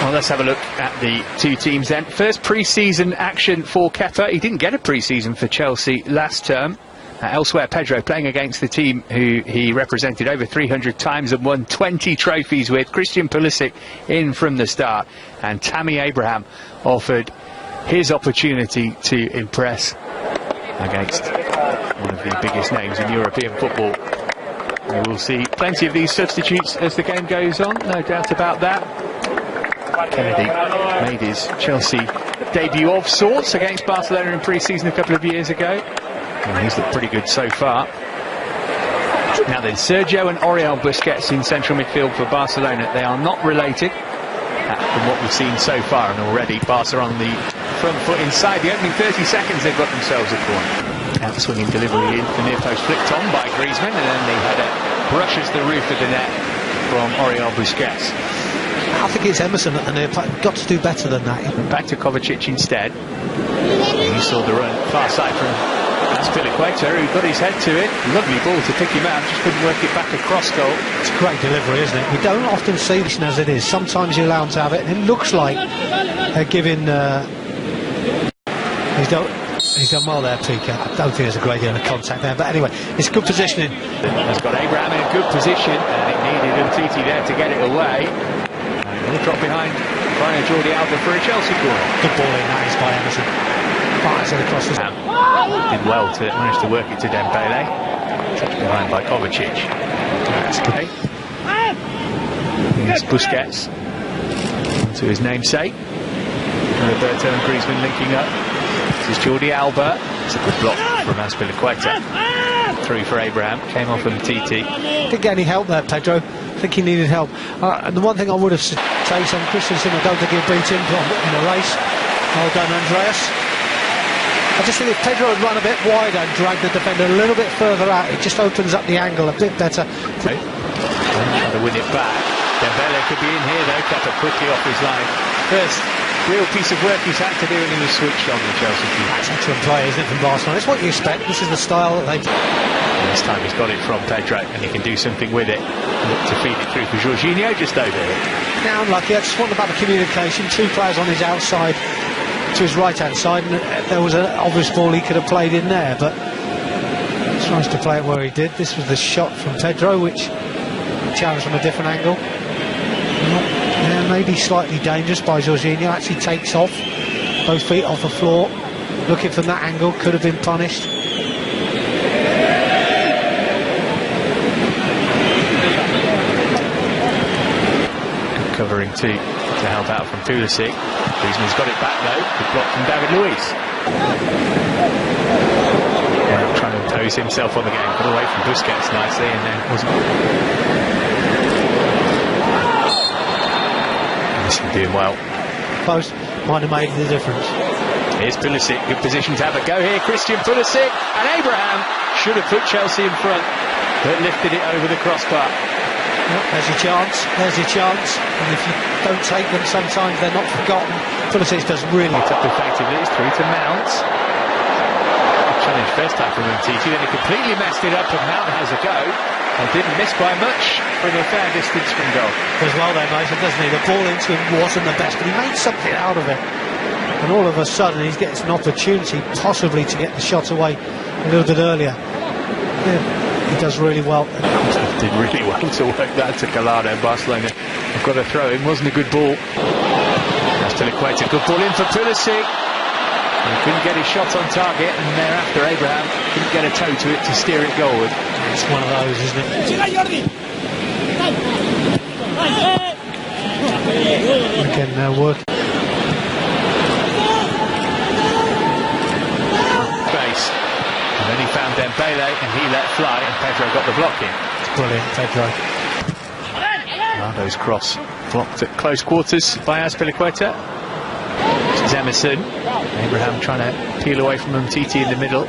Well, let's have a look at the two teams then. First pre-season action for Kepa. He didn't get a pre-season for Chelsea last term. Elsewhere, Pedro playing against the team who he represented over 300 times and won 20 trophies with. Christian Pulisic in from the start, and Tammy Abraham offered his opportunity to impress against one of the biggest names in European football. We will see plenty of these substitutes as the game goes on, no doubt about that. Kennedy made his Chelsea debut of sorts against Barcelona in pre-season a couple of years ago. And he's looked pretty good so far. Now then, Sergio and Oriol Busquets in central midfield for Barcelona. They are not related from what we've seen so far, and already Barca on the front foot inside the opening 30 seconds. They've got themselves a corner. Out-swinging delivery in, the near post flicked on by Griezmann, and then the header brushes the roof of the net from Oriol Busquets. I think it's Emerson at the near post. Got to do better than that. Back to Kovacic instead. He saw the run far side from Azpilicueta, who got his head to it. Lovely ball to pick him out, just couldn't work it back across goal. It's a great delivery, isn't it? We don't often see this as it is. Sometimes you allow him to have it, and it looks like they're giving... He's done well there, PK. I don't think there's a great deal of contact there, but anyway, it's good positioning. Has got Abraham in a good position, and it needed Umtiti there to get it away. And he'll drop behind Jordi Alba for a Chelsea corner. Good ball in, that is by Emerson. Fires it across the... Did well to manage to work it to Dembele. Touched behind by Kovacic. That's good. Here's Busquets to his namesake. Roberto and Griezmann linking up. This is Jordi Alba. It's a good block from Azpilicueta. Through for Abraham. Came off Umtiti. Didn't get any help there, Pedro. I think he needed help. And the one thing I would have said on Christensen, I don't think he'll beat him in a race. Well done, Andreas. I just think if Pedro had run a bit wider and dragged the defender a little bit further out, it just opens up the angle a bit better. Okay. Trying to win it back. Dembele could be in here though, cut it quickly off his line. First real piece of work he's had to do, and he was switched on the Chelsea team. That's excellent play, isn't it, from Barcelona? It's what you expect. This is the style that they... And this time he's got it from Pedro, and he can do something with it. Look to feed it through for Jorginho, just over it. Now unlucky. I just wonder about the communication. Two players on his outside to his right-hand side, and there was an obvious ball he could have played in there, but he tries to play it where he did. This was the shot from Pedro, which challenged from a different angle. Yeah, maybe slightly dangerous by Jorginho. Actually takes off, both feet off the floor. Looking from that angle, could have been punished. Good covering too to help out from Pulisic. Griezmann's got it back though. Good block from David Luiz. Well, trying to impose himself on the game. Got away from Busquets nicely, and then wasn't. Doing well. Post might have made the difference. Here's Pulisic, good position to have a go here. Christian Pulisic, and Abraham should have put Chelsea in front, but lifted it over the crossbar. Well, there's your chance, there's your chance, and if you don't take them sometimes they're not forgotten. Pulisic does really up effectively. It's through to Mount. Challenge first time from Umtiti, then he completely messed it up, and Mount has a go. And didn't miss by much from a fair distance from goal. Does well there, Mason, doesn't he? The ball into him wasn't the best, but he made something out of it. And all of a sudden he gets an opportunity possibly to get the shot away a little bit earlier. Yeah, he does really well. He did really well to work that to Collado. Barcelona have got a throw in, wasn't a good ball. Azpilicueta, good ball in for Pulisic. He couldn't get his shot on target, and thereafter Abraham couldn't get a toe to it to steer it goalward. It's one of those, isn't it? Again, now working. Face. And then he found Dembele, and he let fly, and Pedro got the block in. It's brilliant, Pedro. Ronaldo's cross blocked at close quarters by Azpilicueta. This is Emerson. Abraham trying to peel away from Umtiti in the middle.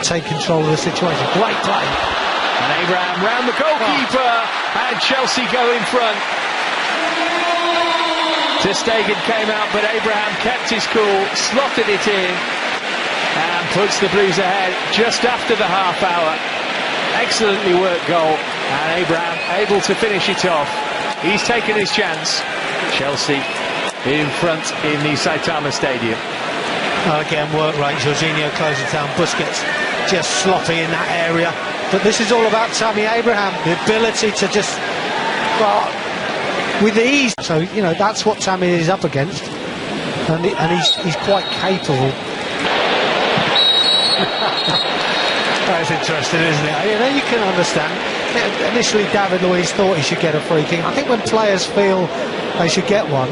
Take control of the situation. Great play. And Abraham round the goalkeeper, and Chelsea go in front. Ter Stegen came out, but Abraham kept his cool, slotted it in. and puts the Blues ahead just after the half hour. Excellently worked goal, and Abraham able to finish it off. He's taken his chance. Chelsea in front in the Saitama Stadium. Again, work rate. Jorginho closes down. Busquets just sloppy in that area. But this is all about Tammy Abraham, the ability to just, well, with ease. So, you know, that's what Tammy is up against. And he's quite capable. That's interesting, isn't it? You know, you can understand. Initially, David Luiz thought he should get a free kick. I think when players feel they should get one.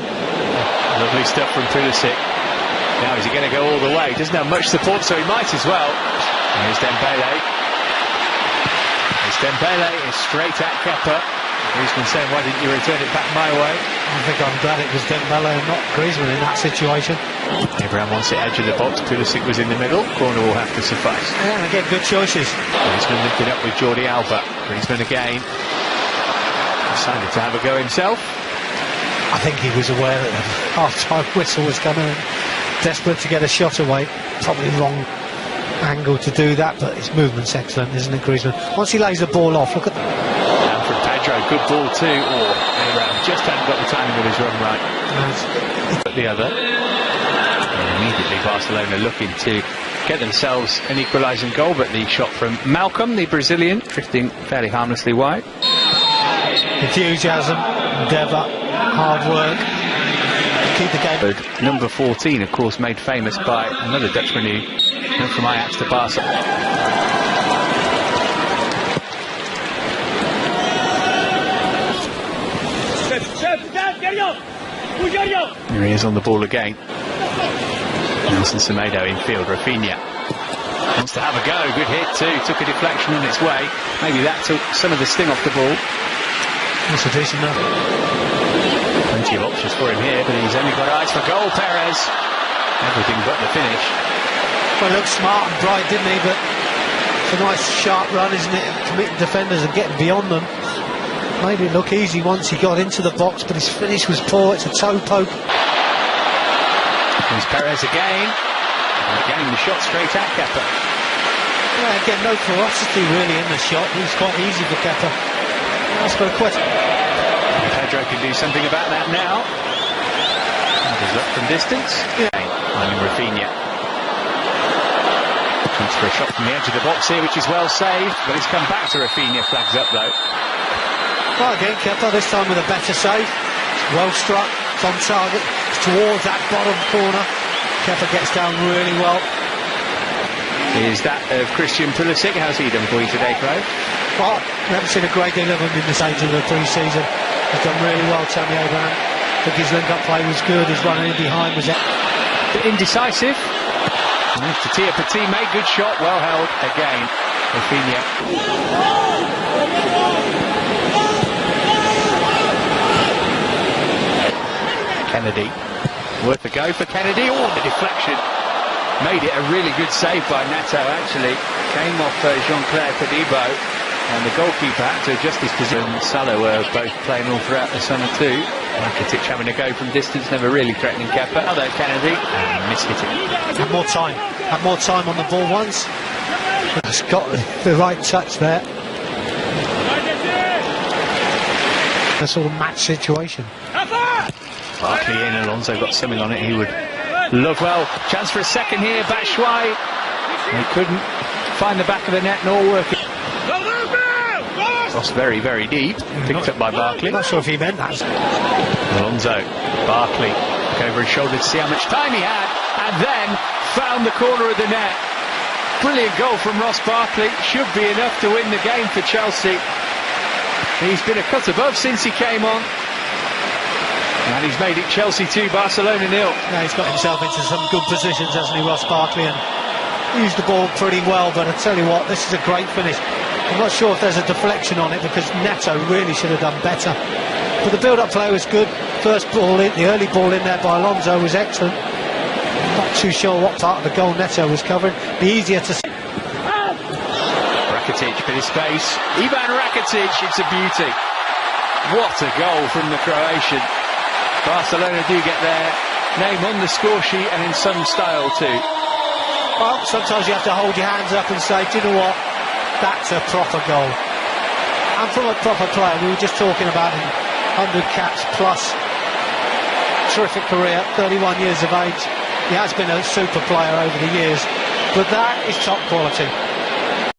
Lovely stuff from Pulisic. Now, is he going to go all the way? Doesn't have much support, so he might as well. And here's Dembele. It's Dembele is straight at Kepa. Griezmann saying, why didn't you return it back my way? I think I'm glad it was Dembele and not Griezmann in that situation. Abraham wants it edge of the box. Pulisic was in the middle. Corner will have to suffice. Yeah, and again, good choices. Griezmann linking up with Jordi Alba. Griezmann again. Decided to have a go himself. I think he was aware that the half-time whistle was coming and desperate to get a shot away. Probably wrong angle to do that, but his movement's excellent, isn't it, Griezmann? Once he lays the ball off, look at that. And from Pedro, good ball too. Abraham just hadn't got the timing of his run right. But the other. And immediately Barcelona looking to get themselves an equalising goal, but the shot from Malcolm, the Brazilian, drifting fairly harmlessly wide. Enthusiasm, endeavour, hard work. Keep the game. Number 14, of course, made famous by another Dutchman who went from Ajax to Barca. Here he is on the ball again. Nelson Semedo in field. Rafinha wants to have a go. Good hit too. Took a deflection on its way. Maybe that took some of the sting off the ball. That's a decent enough. Plenty of options for him here, but he's only got eyes for goal. Perez. Everything but the finish. Well, he looked smart and bright, didn't he? But it's a nice sharp run, isn't it? Committing defenders and getting beyond them. Made it look easy once he got into the box, but his finish was poor. It's a toe poke. Here's Perez again. And getting the shot straight at Kepa. Yeah, again, no ferocity really in the shot. It was quite easy for Kepa. That's for a question. Pedro can do something about that now. He's up from distance. Yeah. Finding Rafinha. Looks for a shot from the edge of the box here, which is well saved, but it's come back to Rafinha. Flags up though. Well, again, Kepa this time with a better save. It's well struck. It's on target. It's towards that bottom corner. Kepa gets down really well. Is that of Christian Pulisic? How's he done for you today, Clive? Well, we haven't seen a great deal of him in this stage of the pre-season. He's done really well, Tammy Abraham. I think his link-up play was good. His running in behind was indecisive. To tee up a teammate. Good shot. Well held again. Rafinha. Kennedy. Worth a go for Kennedy. Oh, the deflection. Made it a really good save by Neto, actually. Came off Jean-Claire Todibo. And the goalkeeper had to adjust his position. Salah were both playing all throughout the summer too. Rakitic having a go from distance, never really threatening Kepa. Although Kennedy missed it. Had more time. Had more time on the ball once. It's got the right touch there. A sort of match situation. Barkley in, Alonso got something on it he would love. Well, chance for a second here, Batshuayi. He couldn't find the back of the net nor work it. Crossed very, very deep. Picked up by Barkley. Not sure if he meant that. Alonso, Barkley, look over his shoulder to see how much time he had, and then found the corner of the net. Brilliant goal from Ross Barkley. Should be enough to win the game for Chelsea. He's been a cut above since he came on. And he's made it Chelsea 2, Barcelona 0. Yeah, he's got himself into some good positions, hasn't he, Ross Barkley, and used the ball pretty well, but I tell you what, this is a great finish. I'm not sure if there's a deflection on it, because Neto really should have done better. But the build-up play was good. First ball in, the early ball in there by Alonso was excellent. Not too sure what part of the goal Neto was covering. Be easier to see. Rakitic, bit of space. Ivan Rakitic, it's a beauty. What a goal from the Croatian. Barcelona do get their name on the score sheet, and in some style too. Well, sometimes you have to hold your hands up and say, do you know what? That's a proper goal. And from a proper player, we were just talking about him, 100 caps plus, terrific career, 31 years of age. He has been a super player over the years, but that is top quality.